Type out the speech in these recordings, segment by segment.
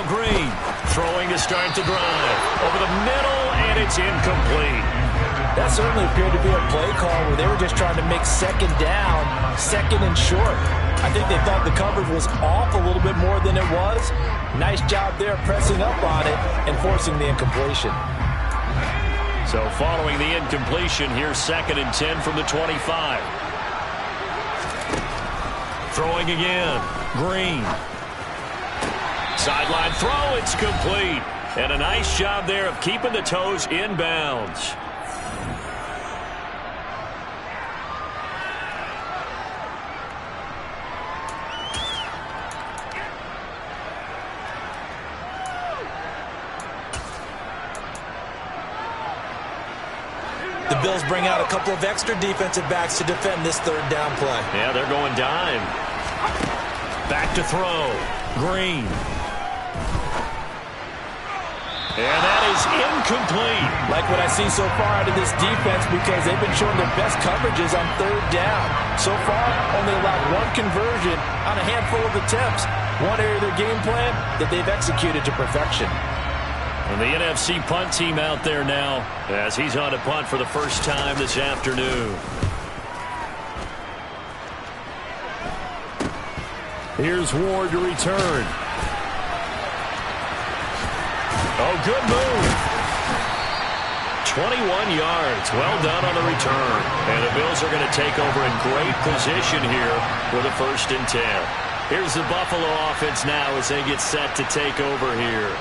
Green throwing to start the drive. Over the middle, and it's incomplete. That certainly appeared to be a play call where they were just trying to make second down, second and short. I think they thought the coverage was off a little bit more than it was. Nice job there pressing up on it and forcing the incompletion. So following the incompletion, here's 2nd and 10 from the 25. Throwing again. Green. Sideline throw, it's complete. And a nice job there of keeping the toes inbounds. The Bills bring out a couple of extra defensive backs to defend this third down play. Yeah, they're going dime. Back to throw. Green. And that is incomplete. Like what I see so far out of this defense because they've been showing their best coverages on third down. So far, only allowed one conversion on a handful of attempts. One area of their game plan that they've executed to perfection. And the NFC punt team out there now as he's on to punt for the first time this afternoon. Here's Ward to return. Oh, good move. 21 yards. Well done on the return. And the Bills are going to take over in great position here with a 1st and 10. Here's the Buffalo offense now as they get set to take over here.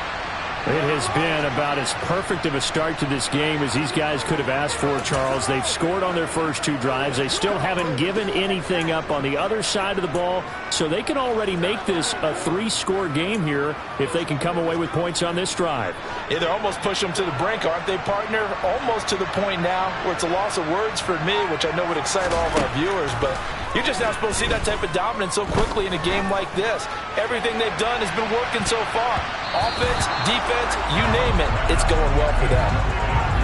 It has been about as perfect of a start to this game as these guys could have asked for, Charles. They've scored on their first 2 drives. They still haven't given anything up on the other side of the ball, so they can already make this a 3-score game here if they can come away with points on this drive. Yeah, they're almost pushing them to the brink, aren't they, partner? Almost to the point now where it's a loss of words for me, which I know would excite all of our viewers, but you're just not supposed to see that type of dominance so quickly in a game like this. Everything they've done has been working so far. Offense, defense, you name it, it's going well for them.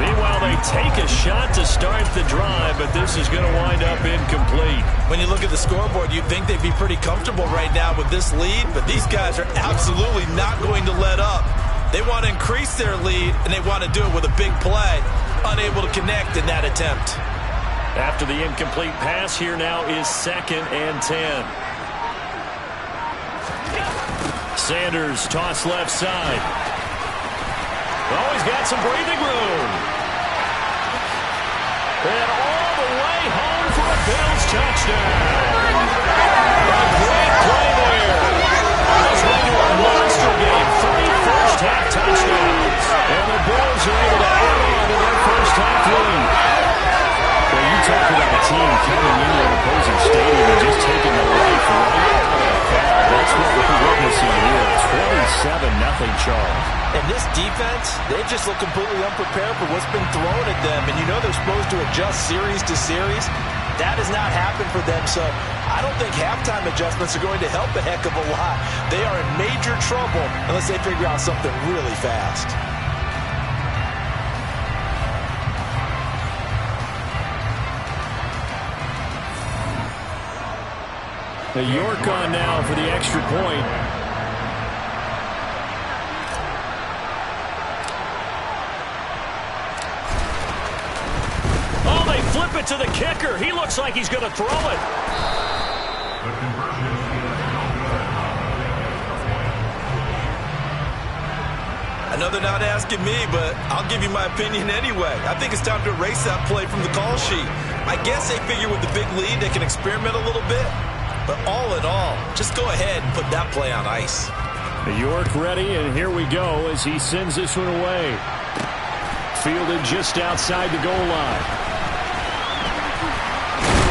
Meanwhile, they take a shot to start the drive, but this is going to wind up incomplete. When you look at the scoreboard, you'd think they'd be pretty comfortable right now with this lead, but these guys are absolutely not going to let up. They want to increase their lead, and they want to do it with a big play. Unable to connect in that attempt. After the incomplete pass, here now is 2nd and 10. Sanders toss left side. Oh, he's got some breathing room. And all the way home for a Bills touchdown. A great play there. This went to a monster game. 3 first-half touchdowns. And the Bills are able to add on to their first-half lead. Well, you talk about a team coming into an opposing stadium and just taking the life right out of the crowd. That's what we're witnessing here. 27-0 Charles. And this defense, they just look completely unprepared for what's been thrown at them. And you know they're supposed to adjust series to series. That has not happened for them. So I don't think halftime adjustments are going to help a heck of a lot. They are in major trouble unless they figure out something really fast. York on now for the extra point. Oh, they flip it to the kicker. He looks like he's going to throw it. I know they're not asking me, but I'll give you my opinion anyway. I think it's time to erase that play from the call sheet. I guess they figure with the big lead they can experiment a little bit. But all in all, just go ahead and put that play on ice. York ready, and here we go as he sends this one away. Fielded just outside the goal line.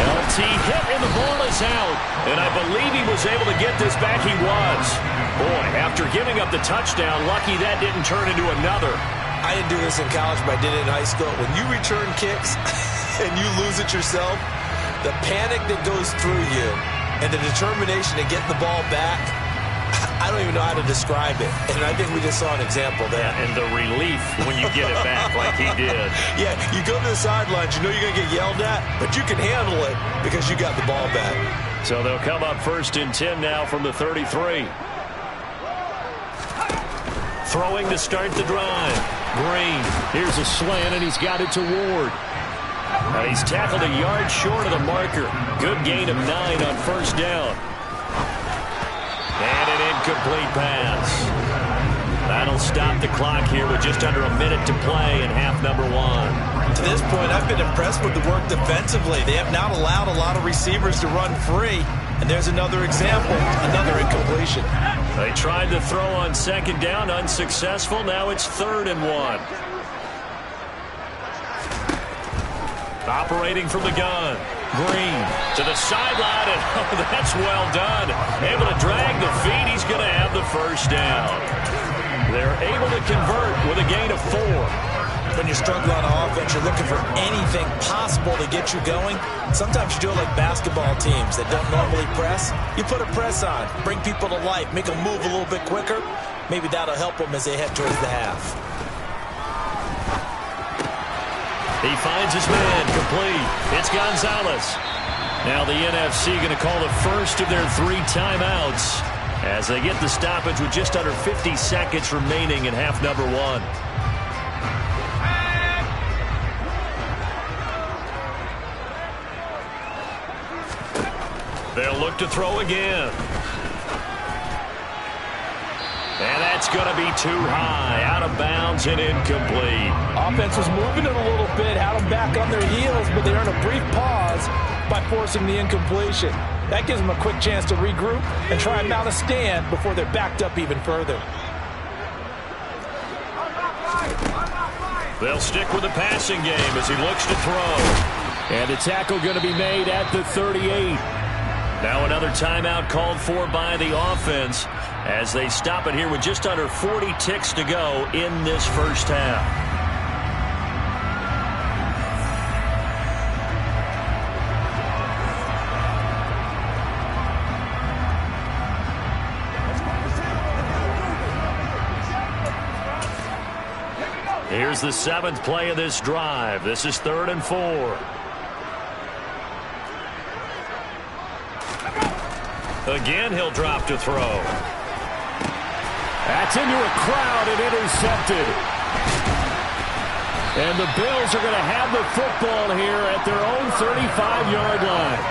LT hit, and the ball is out. And I believe he was able to get this back. He was. Boy, after giving up the touchdown, lucky that didn't turn into another. I didn't do this in college, but I did it in high school. When you return kicks and you lose it yourself, the panic that goes through you and the determination to get the ball back, I don't even know how to describe it. And I think we just saw an example there. Yeah, and the relief when you get it back like he did. Yeah, you go to the sidelines, you know you're going to get yelled at, but you can handle it because you got the ball back. So they'll come up 1st and 10 now from the 33. Throwing to start the drive. Green. Here's a slant, and he's got it to Ward. Now he's tackled a yard short of the marker. Good gain of 9 on first down. And an incomplete pass. That'll stop the clock here with just under a minute to play in half number 1. To this point, I've been impressed with the work defensively. They have not allowed a lot of receivers to run free. And there's another example, another incompletion. They tried to throw on second down, unsuccessful. Now it's 3rd and 1. Operating from the gun. Green to the sideline, and oh, that's well done. Able to drag the feet. He's going to have the first down. They're able to convert with a gain of 4. When you're struggling on offense, you're looking for anything possible to get you going. Sometimes you do it like basketball teams that don't normally press. You put a press on, bring people to life, make them move a little bit quicker. Maybe that'll help them as they head towards the half. He finds his man, complete. It's Gonzalez. Now the NFC going to call the first of their 3 timeouts as they get the stoppage with just under 50 seconds remaining in half number 1. They'll look to throw again. And that's going to be too high. Out of bounds and incomplete. Offense was moving it a little bit, had them back on their heels, but they earned a brief pause by forcing the incompletion. That gives them a quick chance to regroup and try and mount a stand before they're backed up even further. They'll stick with the passing game as he looks to throw. And the tackle going to be made at the 38. Now another timeout called for by the offense as they stop it here with just under 40 ticks to go in this first half. Here's the 7th play of this drive. This is 3rd and 4. Again, he'll drop to throw. That's into a crowd and intercepted. And the Bills are going to have the football here at their own 35-yard line.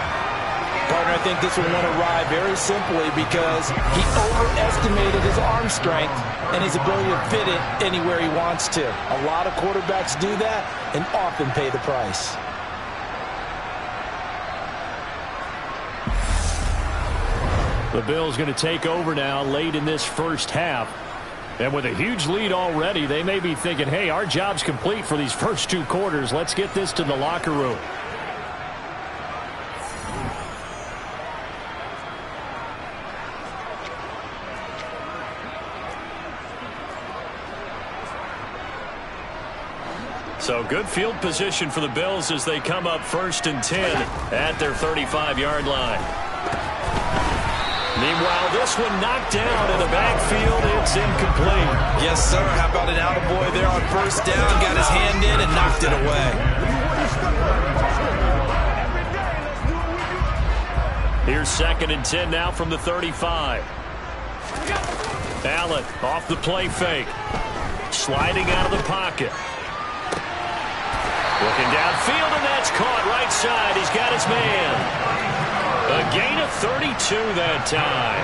Partner, I think this one went awry very simply because he overestimated his arm strength and his ability to fit it anywhere he wants to. A lot of quarterbacks do that and often pay the price. The Bills going to take over now late in this first half. And with a huge lead already, they may be thinking, hey, our job's complete for these first 2 quarters. Let's get this to the locker room. So good field position for the Bills as they come up 1st and 10 at their 35-yard line. Meanwhile, this one knocked down in the backfield. It's incomplete. Yes, sir. How about an attaboy there on first down? Got his hand in and knocked it away. Here's 2nd and 10 now from the 35. Allen off the play fake. Sliding out of the pocket. Looking downfield, and that's caught right side. He's got his man. A gain of 32 that time.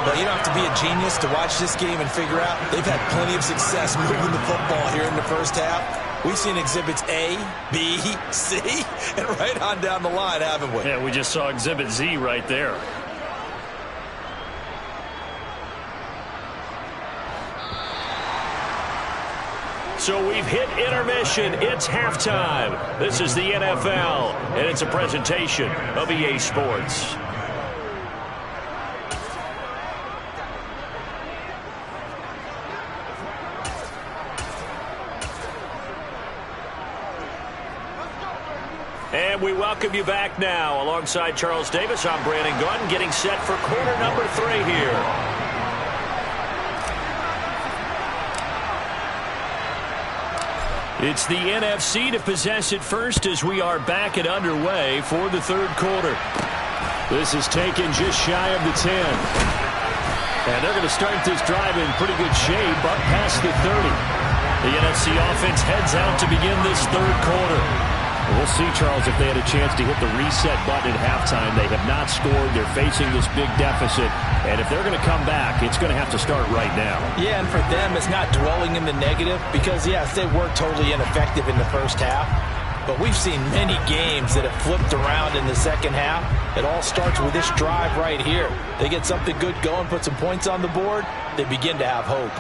Well, you don't have to be a genius to watch this game and figure out they've had plenty of success moving the football here in the first half. We've seen exhibits A, B, C, and right on down the line, haven't we? Yeah, we just saw exhibit Z right there. So we've hit intermission. It's halftime. This is the NFL, and it's a presentation of EA Sports. And we welcome you back now. Alongside Charles Davis, I'm Brandon Gunn, getting set for quarter number 3 here. It's the NFC to possess it first as we are back and underway for the 3rd quarter. This is taken just shy of the 10. And they're going to start this drive in pretty good shape up past the 30. The NFC offense heads out to begin this third quarter. We'll see, Charles, if they had a chance to hit the reset button at halftime. They have not scored. They're facing this big deficit. And if they're going to come back, it's going to have to start right now. Yeah, and for them, it's not dwelling in the negative because, yes, they were totally ineffective in the first half. But we've seen many games that have flipped around in the second half. It all starts with this drive right here. They get something good going, put some points on the board, they begin to have hope.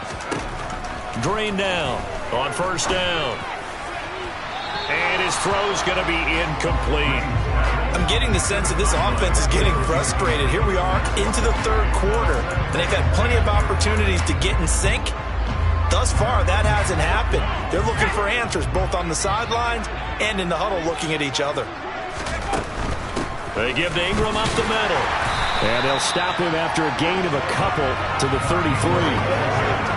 Drain down on first down. And his throw's going to be incomplete. I'm getting the sense that this offense is getting frustrated. Here we are into the third quarter, and they've had plenty of opportunities to get in sync. Thus far, that hasn't happened. They're looking for answers both on the sidelines and in the huddle looking at each other. They give to Ingram up the middle. And they'll stop him after a gain of a couple to the 33.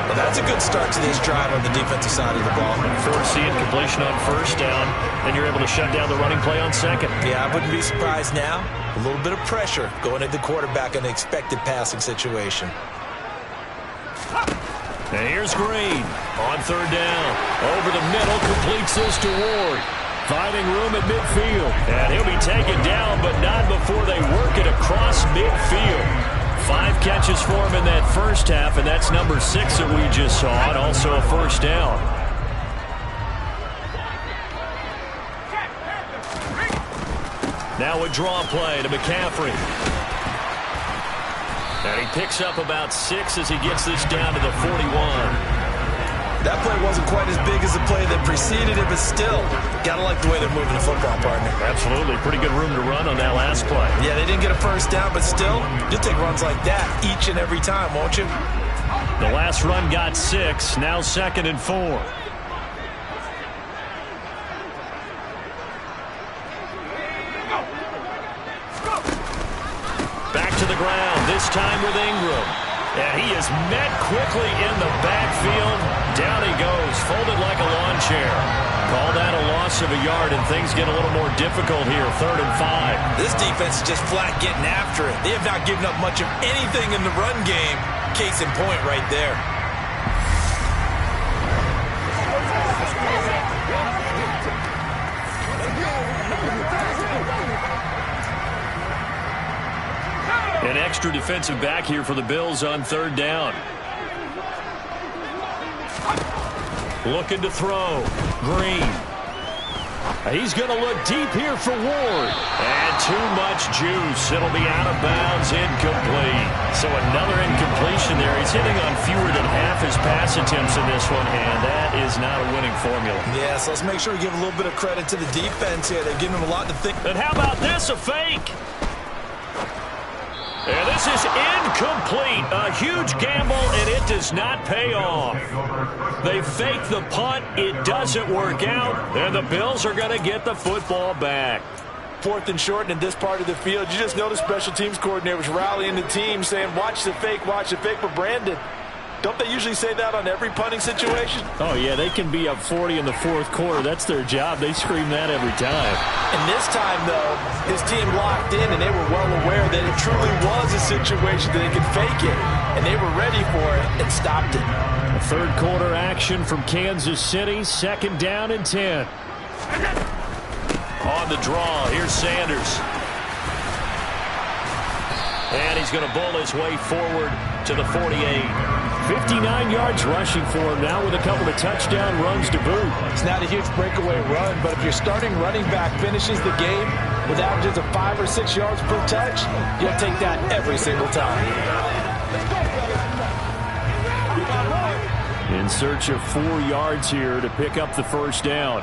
Well, that's a good start to this drive on the defensive side of the ball. Force the incompletion on first down, and you're able to shut down the running play on second. Yeah, I wouldn't be surprised now. A little bit of pressure going at the quarterback in an expected passing situation. And here's Green on third down. Over the middle, completes this to Ward. Finding room at midfield. And he'll be taken down, but not before they work it across midfield. 5 catches for him in that first half, and that's number 6 that we just saw, and also a first down. Now a draw play to McCaffrey. And he picks up about 6 as he gets this down to the 41. That play wasn't quite as big as the play that preceded it, but still, gotta like the way they're moving the football, partner. Absolutely. Pretty good room to run on that last play. Yeah, they didn't get a first down, but still, you'll take runs like that each and every time, won't you? The last run got 6, now 2nd and 4. Back to the ground, this time with Ingram. And he is met quickly in the backfield. Down he goes, folded like a lawn chair. Call that a loss of a yard, and things get a little more difficult here, 3rd and 5. This defense is just flat getting after it. They have not given up much of anything in the run game. Case in point right there. An extra defensive back here for the Bills on 3rd down. Looking to throw. Green. He's going to look deep here for Ward. And too much juice. It'll be out of bounds, incomplete. So another incompletion there. He's hitting on fewer than half his pass attempts in this one, and that is not a winning formula. Yeah, so let's make sure we give a little bit of credit to the defense here. They've given him a lot to think. And how about this, a fake? And this is incomplete. A huge gamble, and it does not pay off. They fake the punt. It doesn't work out, and the Bills are going to get the football back. 4th and short, and in this part of the field, you just noticed special teams coordinators rallying the team, saying, watch the fake for Brandon. Don't they usually say that on every punting situation? Oh, yeah, they can be up 40 in the 4th quarter. That's their job. They scream that every time. And this time, though, his team locked in, and they were well aware that it truly was a situation that they could fake it, and they were ready for it and stopped it. A 3rd quarter action from Kansas City, 2nd down and 10. On the draw, here's Sanders. And he's going to bull his way forward to the 48. 59 yards rushing for him now with a couple of touchdown runs to boot. It's not a huge breakaway run, but if your starting running back finishes the game with averages of 5 or 6 yards per touch, you'll take that every single time. In search of 4 yards here to pick up the first down.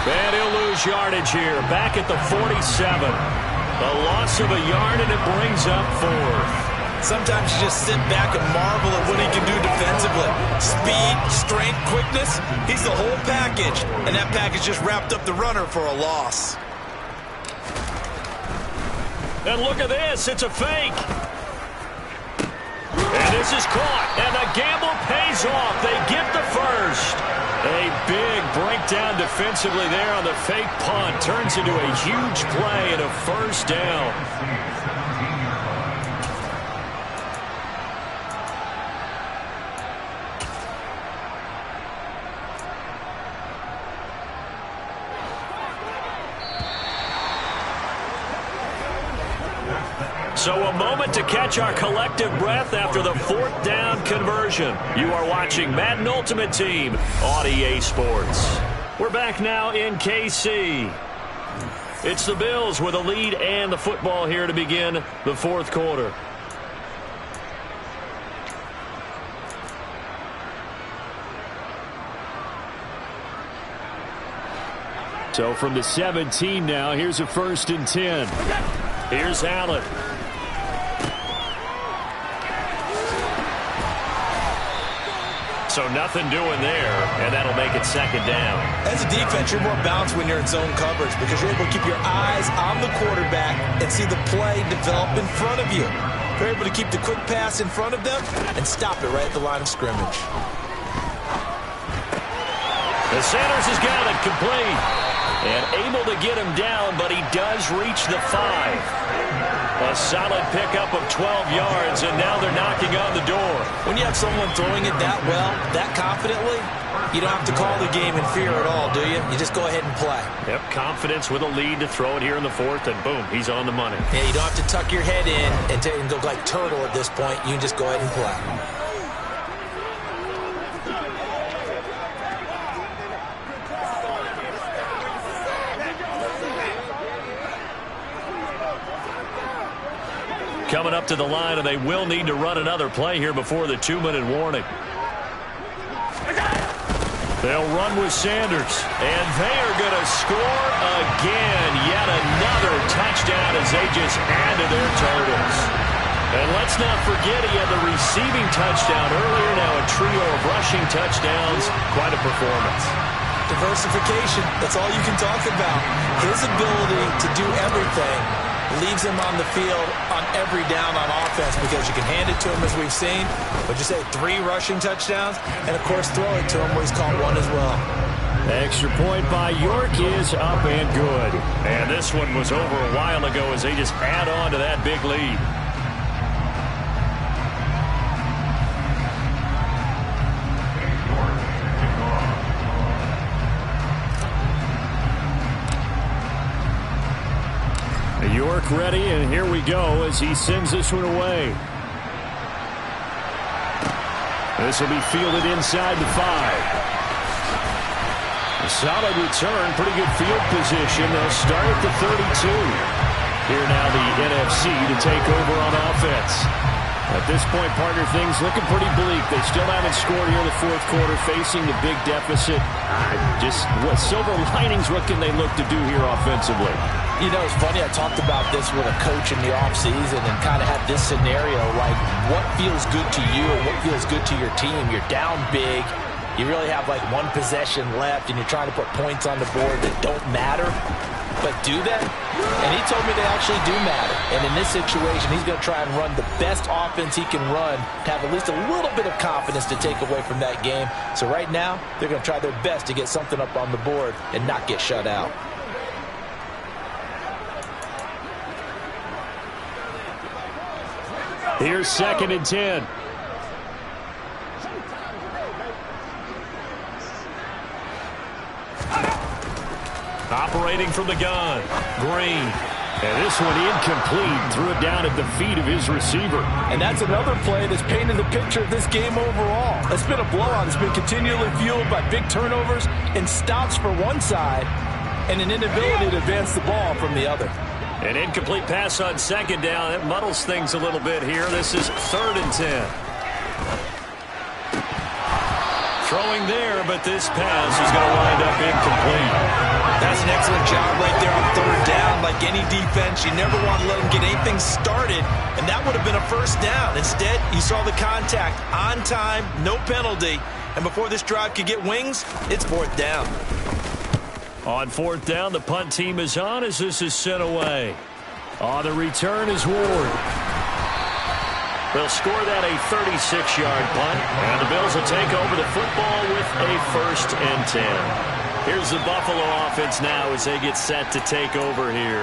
And he'll lose yardage here. Back at the 47. A loss of a yard, and it brings up 4th. Sometimes you just sit back and marvel at what he can do defensively. Speed, strength, quickness. He's the whole package. And that package just wrapped up the runner for a loss. And look at this. It's a fake. And this is caught. And the gamble pays off. They get the first. A big break down defensively there on the fake punt. Turns into a huge play and a first down. So a moment to catch our collective breath after the fourth down conversion. You are watching Madden Ultimate Team on EA Sports. We're back now in KC. It's the Bills with a lead and the football here to begin the fourth quarter. So from the 17 now, here's a 1st and 10. Here's Allen. So nothing doing there, and that'll make it 2nd down. As a defense, you're more balanced when you're in zone coverage because you're able to keep your eyes on the quarterback and see the play develop in front of you. You're able to keep the quick pass in front of them and stop it right at the line of scrimmage. The Sanders has got it complete and able to get him down, but he does reach the 5. A solid pickup of 12 yards, and now they're knocking on the door. When you have someone throwing it that well, that confidently, you don't have to call the game in fear at all, do you? You just go ahead and play. Yep, confidence with a lead to throw it here in the 4th, and boom, he's on the money. Yeah, you don't have to tuck your head in and go like turtle at this point. You can just go ahead and play. Coming up to the line, and they will need to run another play here before the 2-minute warning. They'll run with Sanders, and they are going to score again. Yet another touchdown as they just add to their totals. And let's not forget he had the receiving touchdown earlier. Now a trio of rushing touchdowns. Quite a performance. Diversification, that's all you can talk about. His ability to do everything leaves him on the field on every down on offense because you can hand it to him as we've seen. But you say 3 rushing touchdowns, and of course throw it to him where he's caught 1 as well. Extra point by York is up and good. And this one was over a while ago as they just add on to that big lead. York ready, and here we go as he sends this one away. This will be fielded inside the 5. A solid return, pretty good field position. They'll start at the 32. Here now the NFC to take over on offense. At this point, partner, things looking pretty bleak. They still haven't scored here in the 4th quarter, facing the big deficit. Just what silver linings, what can they look to do here offensively? You know, it's funny, I talked about this with a coach in the offseason and kind of had this scenario, like what feels good to you and what feels good to your team. You're down big. You really have like 1 possession left, and you're trying to put points on the board that don't matter. But do that? And he told me they actually do matter. And in this situation, he's going to try and run the best offense he can run to have at least a little bit of confidence to take away from that game. So right now, they're going to try their best to get something up on the board and not get shut out. Here's 2nd and 10. Operating from the gun, Green. And this one incomplete. Threw it down at the feet of his receiver. And that's another play that's painted the picture of this game overall. It's been a blowout. It's been continually fueled by big turnovers and stops for one side and an inability to advance the ball from the other. An incomplete pass on 2nd down. That muddles things a little bit here. This is 3rd and 10. Throwing there, but this pass is going to wind up incomplete. That's an excellent job right there on 3rd down. Like any defense, you never want to let them get anything started, and that would have been a 1st down. Instead, you saw the contact on time, no penalty, and before this drive could get wings, it's 4th down. On 4th down, the punt team is on as this is sent away. On the return is Ward. They'll score that a 36-yard punt, and the Bills will take over the football with a 1st and 10. Here's the Buffalo offense now as they get set to take over here.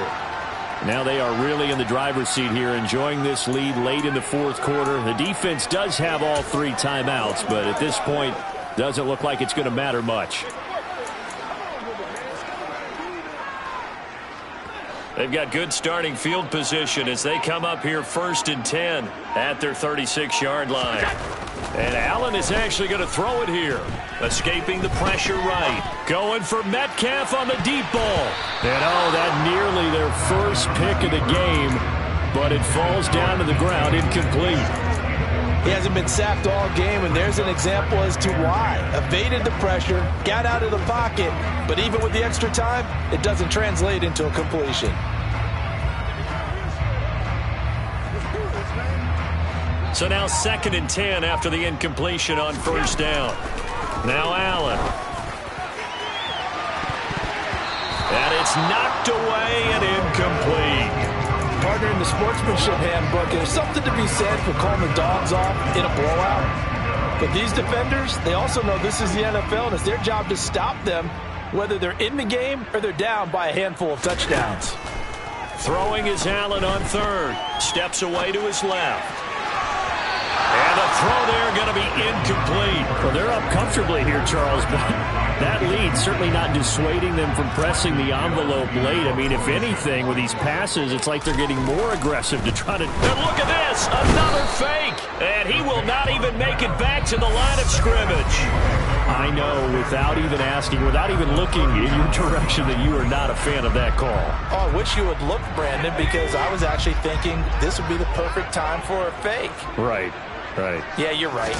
Now they are really in the driver's seat here, enjoying this lead late in the fourth quarter. The defense does have all 3 timeouts, but at this point, doesn't look like it's going to matter much. They've got good starting field position as they come up here 1st and 10 at their 36-yard line. And Allen is actually going to throw it here. Escaping the pressure right. Going for Metcalf on the deep ball. And that nearly their first pick of the game, but it falls down to the ground incomplete. He hasn't been sacked all game, and there's an example as to why. Evaded the pressure, got out of the pocket, but even with the extra time, it doesn't translate into a completion. So now 2nd and 10 after the incompletion on 1st down. Now Allen. And it's knocked away and incomplete. Partner, in the sportsmanship handbook, there's something to be said for calling the dogs off in a blowout. But these defenders, they also know this is the NFL, and it's their job to stop them, whether they're in the game or they're down by a handful of touchdowns. Throwing is Allen on 3rd. Steps away to his left. And the throw there going to be incomplete. Well, they're up comfortably here, Charles, but that lead certainly not dissuading them from pressing the envelope late. I mean, if anything, with these passes, it's like they're getting more aggressive to try to... And look at this! Another fake! And he will not even make it back to the line of scrimmage. I know, without even asking, without even looking in your direction, that you are not a fan of that call. Oh, I wish you would look, Brandon, because I was actually thinking this would be the perfect time for a fake. Right. Right. Yeah, you're right.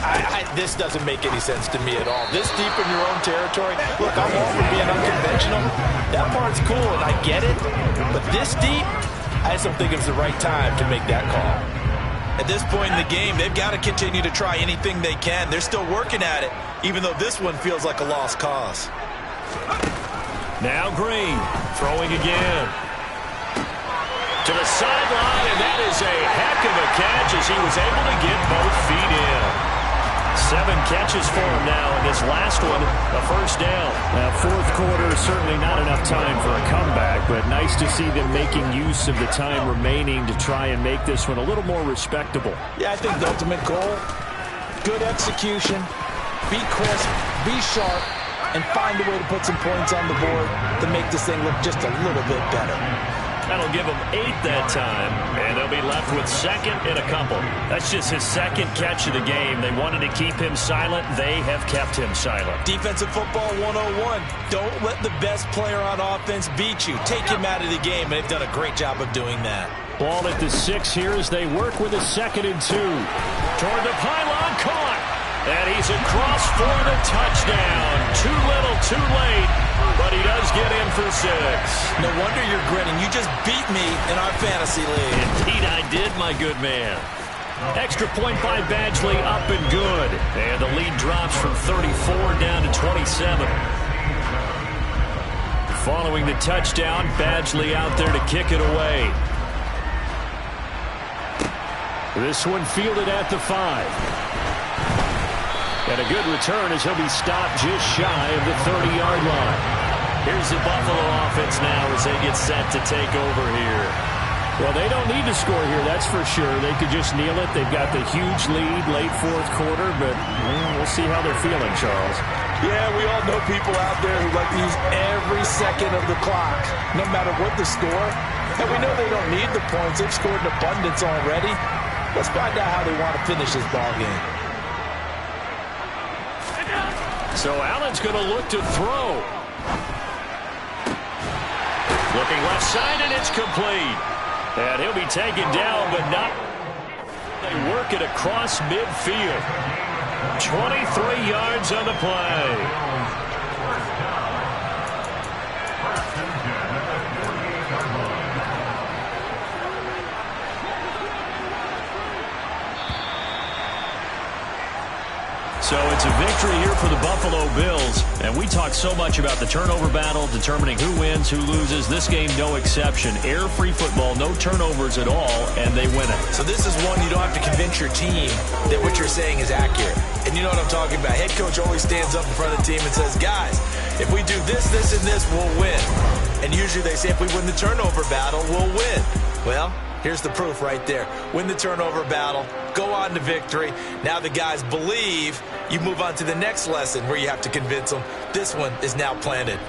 This doesn't make any sense to me at all. This deep in your own territory, look, I'm all for being unconventional. That part's cool, and I get it. But this deep, I just don't think it's the right time to make that call. At this point in the game, they've got to continue to try anything they can. They're still working at it, even though this one feels like a lost cause. Now Green, throwing again. To the sideline, and that is a heck of a catch as he was able to get both feet in. 7 catches for him now, and this last one, a 1st down. Now, fourth quarter, certainly not enough time for a comeback, but nice to see them making use of the time remaining to try and make this one a little more respectable. Yeah, I think the ultimate goal, good execution, be crisp, be sharp, and find a way to put some points on the board to make this thing look just a little bit better. That'll give him 8 that time, and they'll be left with 2nd and a couple. That's just his 2nd catch of the game. They wanted to keep him silent. They have kept him silent. Defensive football 101. Don't let the best player on offense beat you. Take him out of the game, and they've done a great job of doing that. Ball at the 6 here as they work with a 2nd and 2. Toward the pylon, caught. And he's across for the touchdown. Too little, too late. But he does get in for 6. No wonder you're grinning. You just beat me in our fantasy league. Indeed I did, my good man. Extra point by Badgley, up and good. And the lead drops from 34 down to 27. Following the touchdown, Badgley out there to kick it away. This one fielded at the 5. And a good return as he'll be stopped just shy of the 30-yard line. Here's the Buffalo offense now as they get set to take over here. Well, they don't need to score here, that's for sure. They could just kneel it. They've got the huge lead late fourth quarter, but we'll see how they're feeling, Charles. Yeah, we all know people out there who like to use every second of the clock, no matter what the score. And we know they don't need the points. They've scored in abundance already. Let's find out how they want to finish this ball game. So Allen's going to look to throw. Looking left side, and it's complete. And he'll be taken down, but not. They work it across midfield. 23 yards on the play. So it's a victory here for the Buffalo Bills. And we talk so much about the turnover battle, determining who wins, who loses. This game, no exception. Air-free football, no turnovers at all, and they win it. So this is one you don't have to convince your team that what you're saying is accurate. And you know what I'm talking about. Head coach always stands up in front of the team and says, guys, if we do this, this, and this, we'll win. And usually they say if we win the turnover battle, we'll win. Well, here's the proof right there. Win the turnover battle, go on to victory. Now the guys believe. You move on to the next lesson where you have to convince them. This one is now planted.